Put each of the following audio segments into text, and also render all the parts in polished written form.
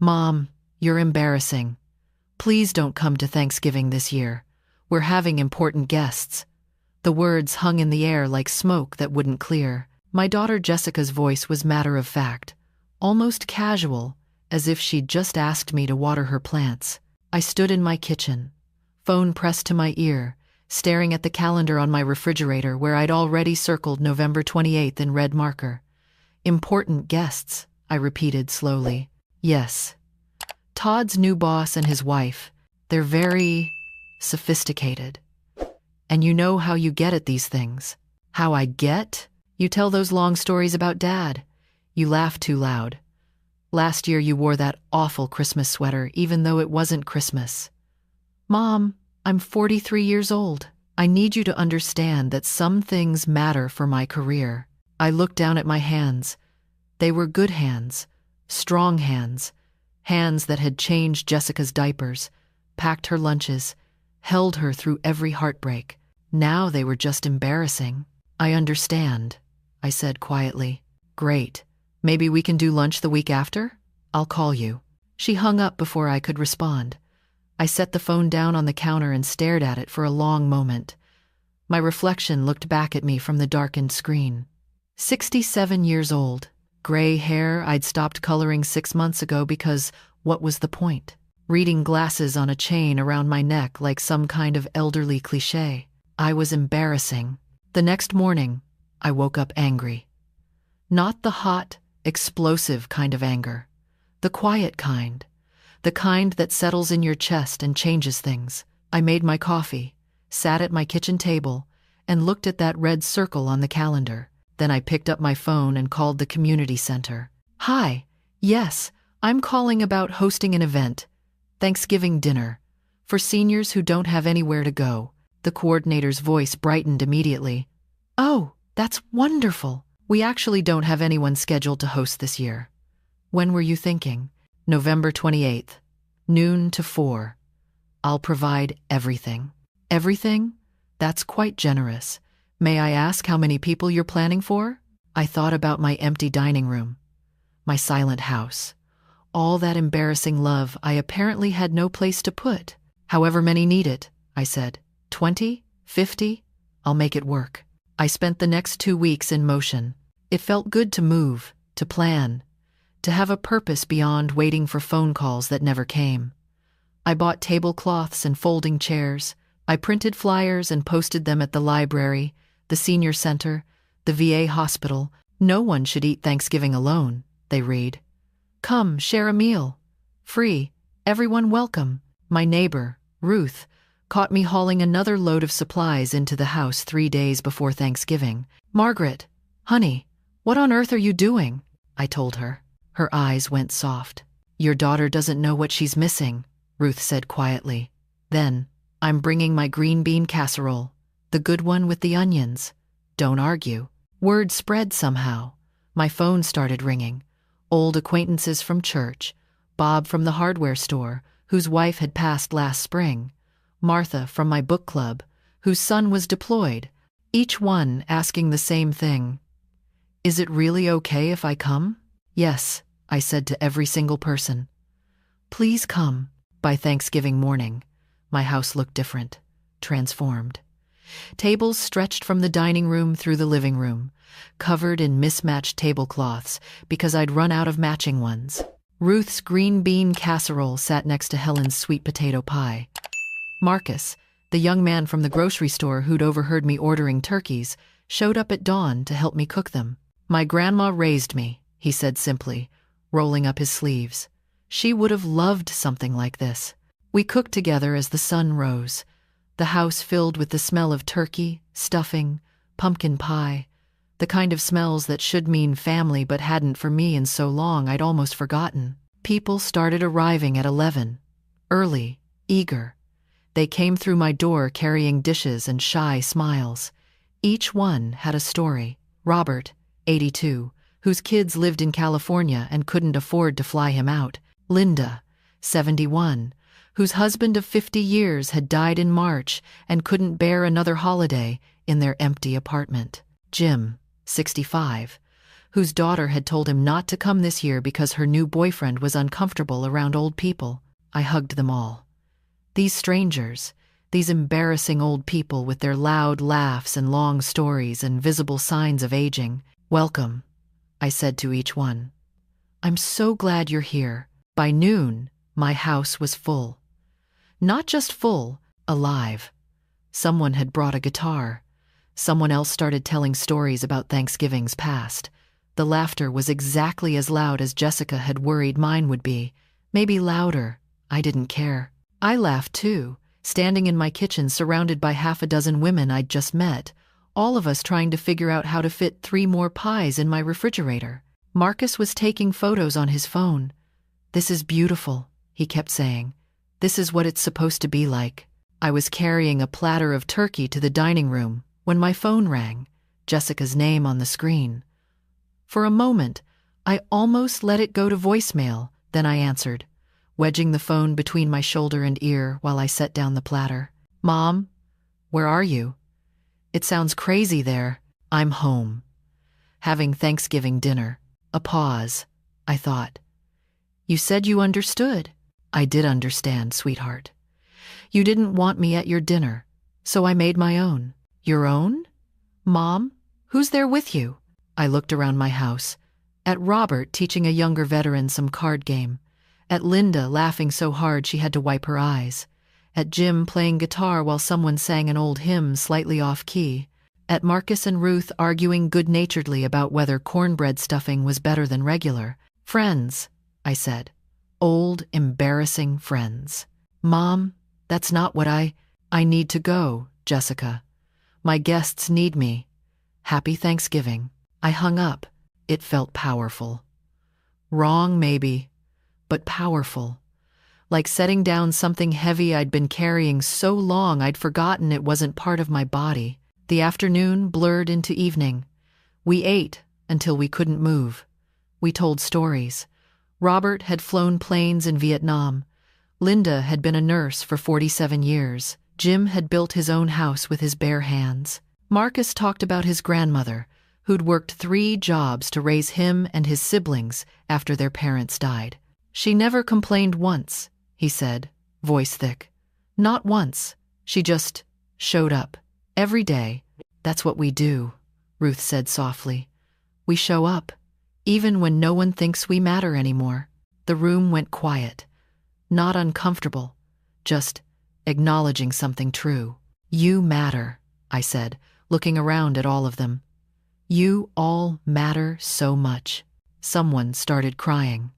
"Mom, you're embarrassing. Please don't come to Thanksgiving this year. We're having important guests." The words hung in the air like smoke that wouldn't clear. My daughter Jessica's voice was matter-of-fact, almost casual, as if she'd just asked me to water her plants. I stood in my kitchen, phone pressed to my ear, staring at the calendar on my refrigerator where I'd already circled November 28th in red marker. "Important guests," I repeated slowly. "Yes. Todd's new boss and his wife. They're very sophisticated. And you know how you get at these things." "How I get?" "You tell those long stories about Dad. You laugh too loud. Last year you wore that awful Christmas sweater even though it wasn't Christmas." "Mom, I'm 43 years old. I need you to understand that some things matter for my career." I looked down at my hands. They were good hands, strong hands, hands that had changed Jessica's diapers, packed her lunches, held her through every heartbreak. Now they were just embarrassing. "I understand," I said quietly. "Great. Maybe we can do lunch the week after? I'll call you." She hung up before I could respond. I set the phone down on the counter and stared at it for a long moment. My reflection looked back at me from the darkened screen. 67 years old. Gray hair I'd stopped coloring 6 months ago because what was the point? Reading glasses on a chain around my neck like some kind of elderly cliché. I was embarrassing. The next morning, I woke up angry. Not the hot, explosive kind of anger. The quiet kind. The kind that settles in your chest and changes things. I made my coffee, sat at my kitchen table, and looked at that red circle on the calendar. Then I picked up my phone and called the community center. "Hi, yes, I'm calling about hosting an event, Thanksgiving dinner, for seniors who don't have anywhere to go." The coordinator's voice brightened immediately. "Oh, that's wonderful. We actually don't have anyone scheduled to host this year." "When were you thinking?" "November 28th, noon to 4. I'll provide everything." "Everything? That's quite generous. May I ask how many people you're planning for?" I thought about my empty dining room, my silent house, all that embarrassing love I apparently had no place to put. "However many need it," I said. 20? 50? I'll make it work." I spent the next 2 weeks in motion. It felt good to move, to plan, to have a purpose beyond waiting for phone calls that never came. I bought tablecloths and folding chairs. I printed flyers and posted them at the library, the senior center, the VA hospital. "No one should eat Thanksgiving alone," they read. "Come, share a meal. Free. Everyone welcome." My neighbor, Ruth, caught me hauling another load of supplies into the house 3 days before Thanksgiving. "Margaret, honey, what on earth are you doing?" I told her. Her eyes went soft. "Your daughter doesn't know what she's missing," Ruth said quietly. Then, "I'm bringing my green bean casserole, the good one with the onions. Don't argue." Word spread somehow. My phone started ringing. Old acquaintances from church, Bob from the hardware store, whose wife had passed last spring, Martha from my book club, whose son was deployed, each one asking the same thing. "Is it really okay if I come?" "Yes," I said to every single person. "Please come." By Thanksgiving morning, my house looked different, transformed. Tables stretched from the dining room through the living room, covered in mismatched tablecloths because I'd run out of matching ones. Ruth's green bean casserole sat next to Helen's sweet potato pie. Marcus, the young man from the grocery store who'd overheard me ordering turkeys, showed up at dawn to help me cook them. "My grandma raised me," he said simply, rolling up his sleeves. "She would have loved something like this." We cooked together as the sun rose, the house filled with the smell of turkey, stuffing, pumpkin pie, the kind of smells that should mean family but hadn't for me in so long I'd almost forgotten. People started arriving at 11, early, eager. They came through my door carrying dishes and shy smiles. Each one had a story. Robert, 82, whose kids lived in California and couldn't afford to fly him out. Linda, 71, whose husband of 50 years had died in March and couldn't bear another holiday in their empty apartment. Jim, 65, whose daughter had told him not to come this year because her new boyfriend was uncomfortable around old people. I hugged them all. These strangers, these embarrassing old people with their loud laughs and long stories and visible signs of aging. Welcome, I said to each one. I'm so glad you're here. By noon, my house was full. Not just full, alive. Someone had brought a guitar. Someone else started telling stories about Thanksgivings past. The laughter was exactly as loud as Jessica had worried mine would be. Maybe louder. I didn't care. I laughed too, standing in my kitchen surrounded by half a dozen women I'd just met, all of us trying to figure out how to fit 3 more pies in my refrigerator. Marcus was taking photos on his phone. This is beautiful, he kept saying. This is what it's supposed to be like. I was carrying a platter of turkey to the dining room when my phone rang, Jessica's name on the screen. For a moment, I almost let it go to voicemail, then I answered, wedging the phone between my shoulder and ear while I set down the platter. Mom, where are you? It sounds crazy there. I'm home. Having Thanksgiving dinner. A pause. I thought. You said you understood. I did understand, sweetheart. You didn't want me at your dinner, so I made my own. Your own? Mom, who's there with you? I looked around my house. At Robert teaching a younger veteran some card game. At Linda laughing so hard she had to wipe her eyes. At Jim playing guitar while someone sang an old hymn slightly off-key. At Marcus and Ruth arguing good-naturedly about whether cornbread stuffing was better than regular. Friends, I said. Old, embarrassing friends. Mom, that's not what I need to go, Jessica. My guests need me. Happy Thanksgiving. I hung up. It felt powerful. Wrong, maybe, but powerful. Like setting down something heavy I'd been carrying so long I'd forgotten it wasn't part of my body. The afternoon blurred into evening. We ate until we couldn't move. We told stories. Robert had flown planes in Vietnam. Linda had been a nurse for 47 years. Jim had built his own house with his bare hands. Marcus talked about his grandmother, who'd worked 3 jobs to raise him and his siblings after their parents died. She never complained once, he said, voice thick. Not once. She just showed up. Every day. That's what we do, Ruth said softly. We show up, even when no one thinks we matter anymore. The room went quiet. Not uncomfortable, just acknowledging something true. You matter, I said, looking around at all of them. You all matter so much. Someone started crying.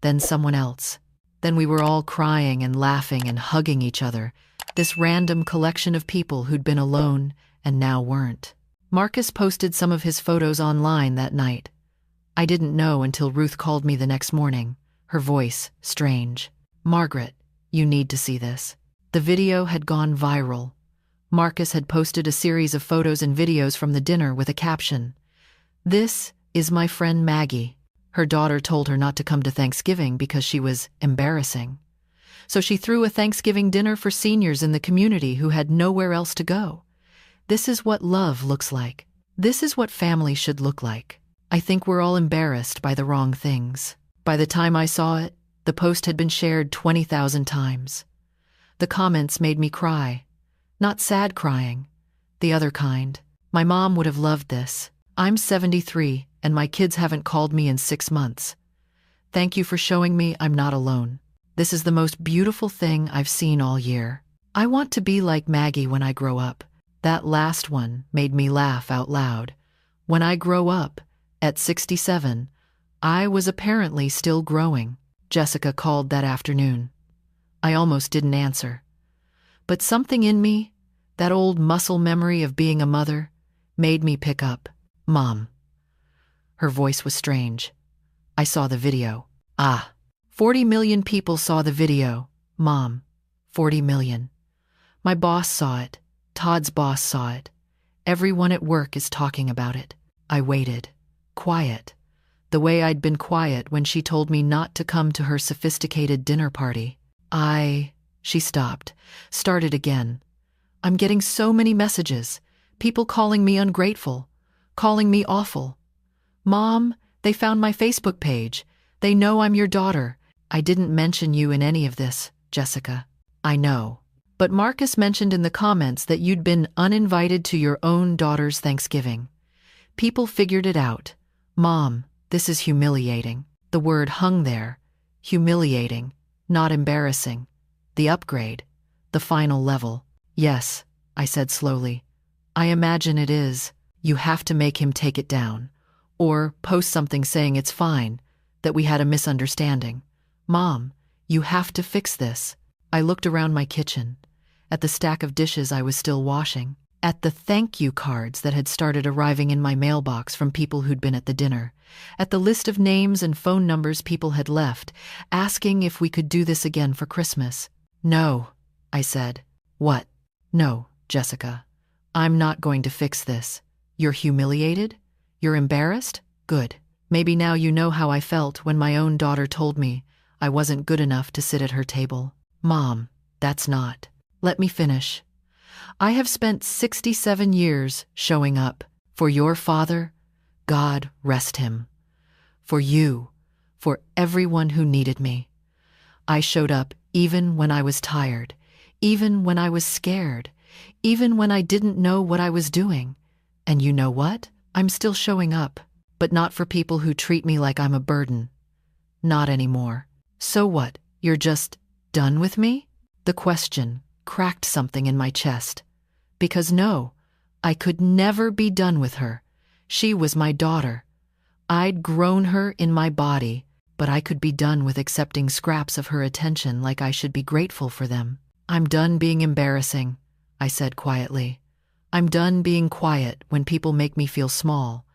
Then someone else. Then we were all crying and laughing and hugging each other, this random collection of people who'd been alone and now weren't. Marcus posted some of his photos online that night. I didn't know until Ruth called me the next morning, her voice strange. Margaret, you need to see this. The video had gone viral. Marcus had posted a series of photos and videos from the dinner with a caption. This is my friend Maggie. Her daughter told her not to come to Thanksgiving because she was embarrassing. So she threw a Thanksgiving dinner for seniors in the community who had nowhere else to go. This is what love looks like. This is what family should look like. I think we're all embarrassed by the wrong things. By the time I saw it, the post had been shared 20,000 times. The comments made me cry. Not sad crying, the other kind. My mom would have loved this. I'm 73, and my kids haven't called me in 6 months. Thank you for showing me I'm not alone. This is the most beautiful thing I've seen all year. I want to be like Maggie when I grow up. That last one made me laugh out loud. When I grow up, at 67, I was apparently still growing. Jessica called that afternoon. I almost didn't answer. But something in me, that old muscle memory of being a mother, made me pick up. Mom. Her voice was strange. I saw the video. 40 million people saw the video. Mom. 40 million. My boss saw it. Todd's boss saw it. Everyone at work is talking about it. I waited. Quiet. The way I'd been quiet when she told me not to come to her sophisticated dinner party. She stopped, started again. I'm getting so many messages. People calling me ungrateful, calling me awful. Mom, they found my Facebook page. They know I'm your daughter. I didn't mention you in any of this, Jessica. I know. But Marcus mentioned in the comments that you'd been uninvited to your own daughter's Thanksgiving. People figured it out. Mom, this is humiliating. The word hung there. Humiliating, not embarrassing. The upgrade. The final level. Yes, I said slowly. I imagine it is. You have to make him take it down. Or post something saying it's fine, that we had a misunderstanding. Mom, you have to fix this. I looked around my kitchen, at the stack of dishes I was still washing, at the thank you cards that had started arriving in my mailbox from people who'd been at the dinner, at the list of names and phone numbers people had left, asking if we could do this again for Christmas. No, I said. What? No, Jessica. I'm not going to fix this. You're humiliated? You're embarrassed? Good. Maybe now you know how I felt when my own daughter told me I wasn't good enough to sit at her table. Mom, that's not. Let me finish. I have spent 67 years showing up for your father, God rest him, for you, for everyone who needed me. I showed up even when I was tired, even when I was scared, even when I didn't know what I was doing. And you know what? I'm still showing up, but not for people who treat me like I'm a burden. Not anymore. So what? You're just done with me? The question cracked something in my chest. Because no, I could never be done with her. She was my daughter. I'd grown her in my body, but I could be done with accepting scraps of her attention like I should be grateful for them. I'm done being embarrassing, I said quietly. I'm done being quiet when people make me feel small.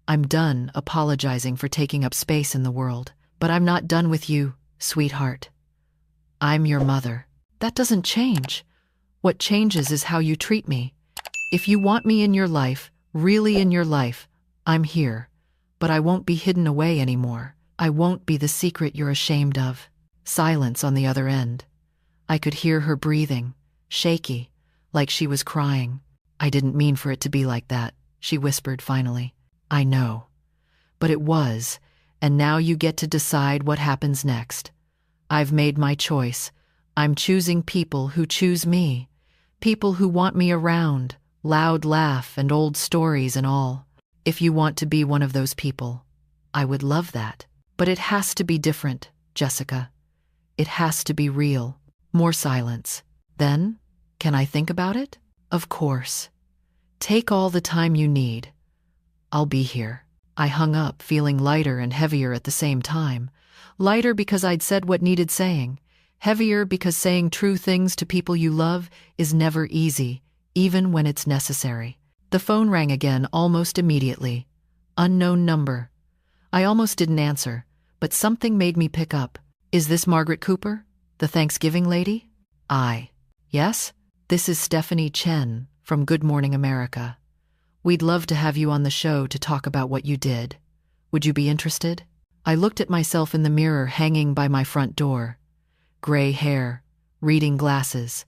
I'm done apologizing for taking up space in the world. But I'm not done with you, sweetheart. I'm your mother. That doesn't change. What changes is how you treat me. If you want me in your life, really in your life, I'm here. But I won't be hidden away anymore. I won't be the secret you're ashamed of. Silence on the other end. I could hear her breathing, shaky, like she was crying. I didn't mean for it to be like that, she whispered finally. I know. But it was, and now you get to decide what happens next. I've made my choice. I'm choosing people who choose me. People who want me around, loud laugh and old stories and all. If you want to be one of those people, I would love that. But it has to be different, Jessica. It has to be real. More silence. Then, can I think about it? Of course. Take all the time you need. I'll be here. I hung up, feeling lighter and heavier at the same time. Lighter because I'd said what needed saying. Heavier because saying true things to people you love is never easy, even when it's necessary. The phone rang again almost immediately. Unknown number. I almost didn't answer, but something made me pick up. Is this Margaret Cooper, the Thanksgiving lady? Yes? This is Stephanie Chen from Good Morning America. We'd love to have you on the show to talk about what you did. Would you be interested? I looked at myself in the mirror hanging by my front door. Gray hair, reading glasses,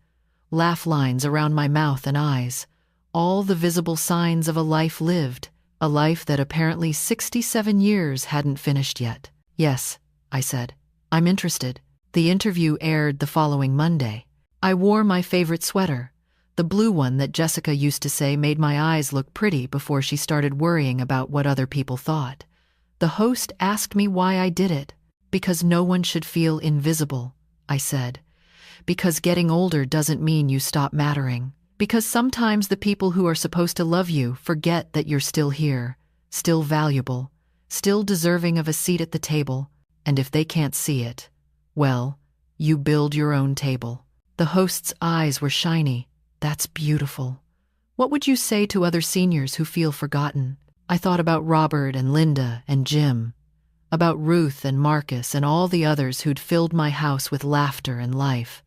laugh lines around my mouth and eyes, all the visible signs of a life lived, a life that apparently 67 years hadn't finished yet. Yes, I said. I'm interested. The interview aired the following Monday. I wore my favorite sweater, the blue one that Jessica used to say made my eyes look pretty before she started worrying about what other people thought. The host asked me why I did it. Because no one should feel invisible, I said. Because getting older doesn't mean you stop mattering. Because sometimes the people who are supposed to love you forget that you're still here, still valuable, still deserving of a seat at the table, and if they can't see it, well, you build your own table. The host's eyes were shiny. That's beautiful. What would you say to other seniors who feel forgotten? I thought about Robert and Linda and Jim, about Ruth and Marcus and all the others who'd filled my house with laughter and life,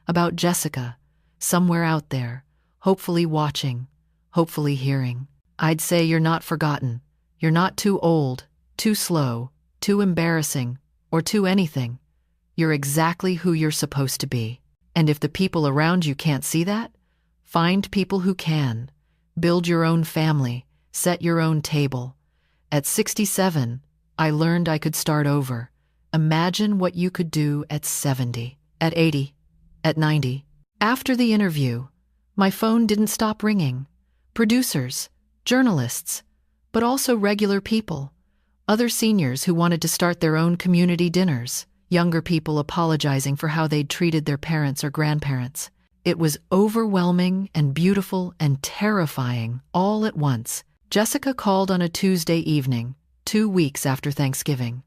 about Jessica, somewhere out there, hopefully watching, hopefully hearing. I'd say you're not forgotten. You're not too old, too slow, too embarrassing, or too anything. You're exactly who you're supposed to be. And if the people around you can't see that, find people who can. Build your own family, set your own table. At 67, I learned I could start over. Imagine what you could do at 70, at 80, at 90. After the interview, my phone didn't stop ringing. Producers, journalists, but also regular people. Other seniors who wanted to start their own community dinners. Younger people apologizing for how they'd treated their parents or grandparents. It was overwhelming and beautiful and terrifying all at once. Jessica called on a Tuesday evening, 2 weeks after Thanksgiving.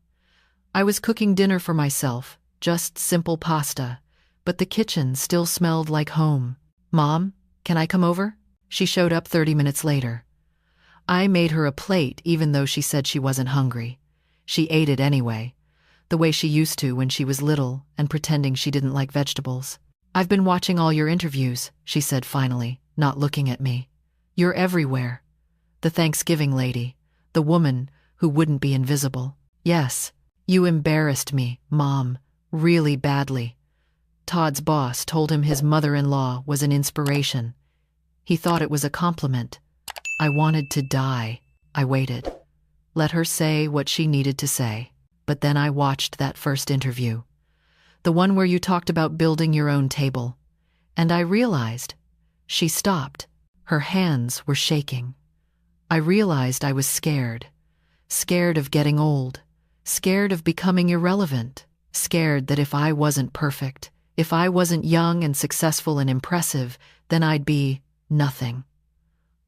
I was cooking dinner for myself, just simple pasta, but the kitchen still smelled like home. "Mom, can I come over?" She showed up 30 minutes later. I made her a plate even though she said she wasn't hungry. She ate it anyway, the way she used to when she was little and pretending she didn't like vegetables. "I've been watching all your interviews," she said finally, not looking at me. "You're everywhere. The Thanksgiving lady, the woman who wouldn't be invisible. Yes, you embarrassed me, Mom, really badly." Todd's boss told him his mother-in-law was an inspiration. He thought it was a compliment. I wanted to die. I waited. Let her say what she needed to say. But then I watched that first interview. The one where you talked about building your own table. And I realized. She stopped. Her hands were shaking. I realized I was scared. Scared of getting old. Scared of becoming irrelevant. Scared that if I wasn't perfect, if I wasn't young and successful and impressive, then I'd be nothing.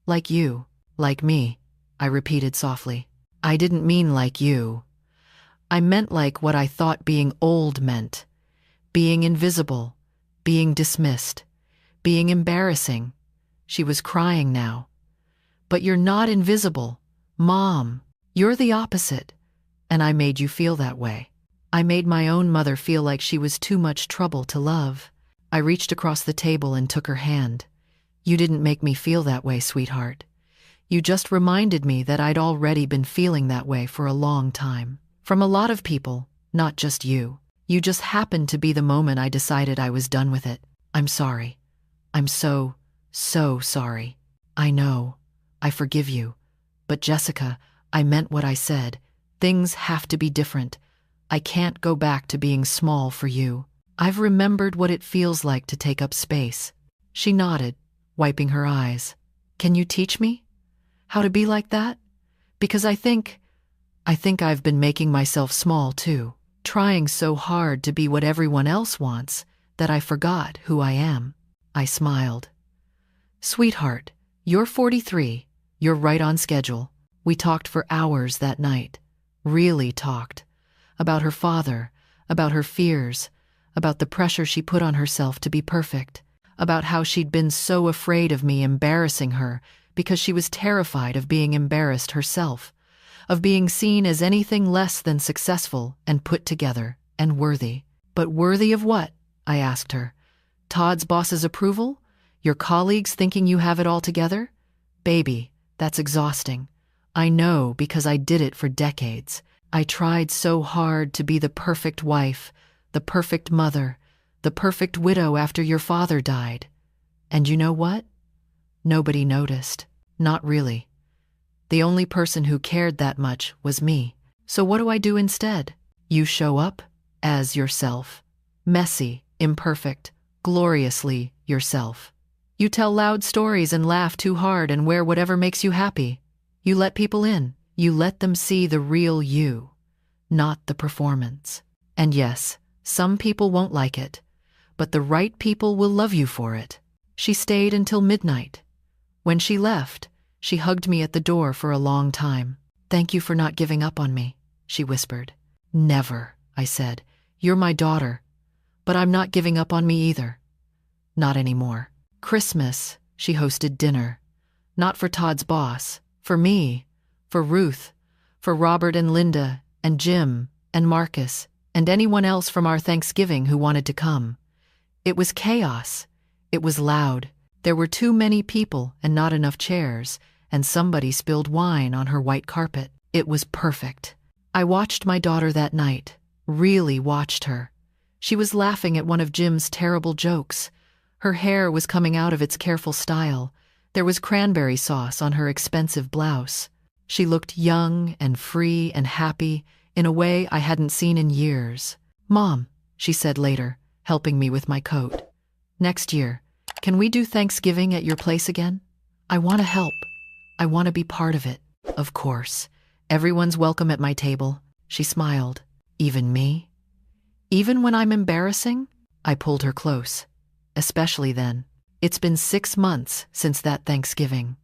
"Like you, like me," I repeated softly. "I didn't mean like you. I meant like what I thought being old meant. Being invisible, being dismissed, being embarrassing." She was crying now. "But you're not invisible, Mom. You're the opposite. And I made you feel that way. I made my own mother feel like she was too much trouble to love." I reached across the table and took her hand. "You didn't make me feel that way, sweetheart. You just reminded me that I'd already been feeling that way for a long time. From a lot of people, not just you. You just happened to be the moment I decided I was done with it. I'm sorry. I'm so sorry. I know. I forgive you. But Jessica, I meant what I said. Things have to be different. I can't go back to being small for you. I've remembered what it feels like to take up space." She nodded, wiping her eyes. "Can you teach me how to be like that? Because I think I've been making myself small too, trying so hard to be what everyone else wants that I forgot who I am." I smiled. "Sweetheart, you're 43. You're right on schedule." We talked for hours that night. Really talked. About her father, about her fears, about the pressure she put on herself to be perfect, about how she'd been so afraid of me embarrassing her because she was terrified of being embarrassed herself, of being seen as anything less than successful and put together and worthy. "But worthy of what?" I asked her. "Todd's boss's approval? Your colleagues thinking you have it all together? Baby, that's exhausting. I know because I did it for decades. I tried so hard to be the perfect wife, the perfect mother, the perfect widow after your father died. And you know what? Nobody noticed. Not really. The only person who cared that much was me. So what do I do instead? You show up as yourself. Messy, imperfect, gloriously yourself. You tell loud stories and laugh too hard and wear whatever makes you happy. You let people in. You let them see the real you, not the performance. And yes, some people won't like it, but the right people will love you for it." She stayed until midnight. When she left, she hugged me at the door for a long time. "Thank you for not giving up on me," she whispered. "Never," I said. "You're my daughter. But I'm not giving up on me either. Not anymore." Christmas, she hosted dinner. Not for Todd's boss, for me, for Ruth, for Robert and Linda, and Jim, and Marcus, and anyone else from our Thanksgiving who wanted to come. It was chaos. It was loud. There were too many people and not enough chairs, and somebody spilled wine on her white carpet. It was perfect. I watched my daughter that night, really watched her. She was laughing at one of Jim's terrible jokes. Her hair was coming out of its careful style. There was cranberry sauce on her expensive blouse. She looked young and free and happy in a way I hadn't seen in years. "Mom," she said later, helping me with my coat, "next year, can we do Thanksgiving at your place again? I want to help. I want to be part of it." "Of course. Everyone's welcome at my table," she smiled. "Even me? Even when I'm embarrassing?" I pulled her close. "Especially then. It's been 6 months since that Thanksgiving.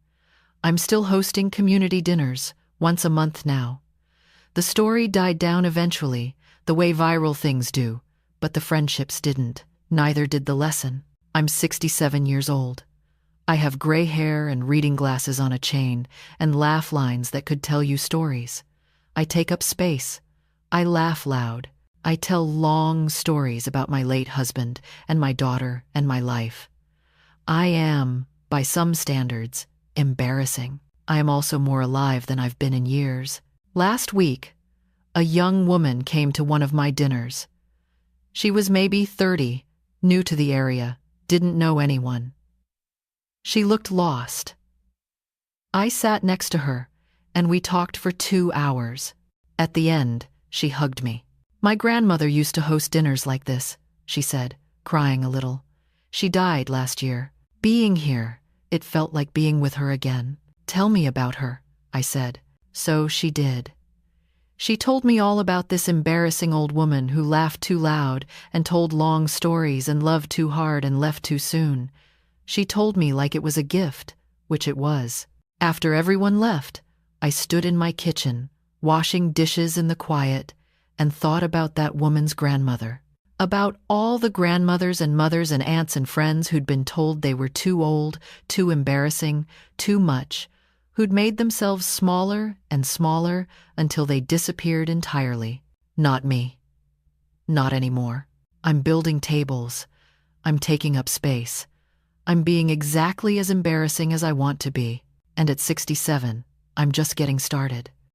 I'm still hosting community dinners, once a month now. The story died down eventually, the way viral things do, but the friendships didn't. Neither did the lesson. I'm 67 years old. I have gray hair and reading glasses on a chain and laugh lines that could tell you stories. I take up space. I laugh loud. I tell long stories about my late husband and my daughter and my life. I am, by some standards, embarrassing. I am also more alive than I've been in years. Last week, a young woman came to one of my dinners. She was maybe 30, new to the area, didn't know anyone. She looked lost. I sat next to her, and we talked for 2 hours. At the end, she hugged me. "My grandmother used to host dinners like this," she said, crying a little. "She died last year. Being here, it felt like being with her again." "Tell me about her," I said. So she did. She told me all about this embarrassing old woman who laughed too loud and told long stories and loved too hard and left too soon. She told me like it was a gift, which it was. After everyone left, I stood in my kitchen, washing dishes in the quiet, and thought about that woman's grandmother. About all the grandmothers and mothers and aunts and friends who'd been told they were too old, too embarrassing, too much, who'd made themselves smaller and smaller until they disappeared entirely. Not me. Not anymore. I'm building tables. I'm taking up space. I'm being exactly as embarrassing as I want to be. And at 67, I'm just getting started.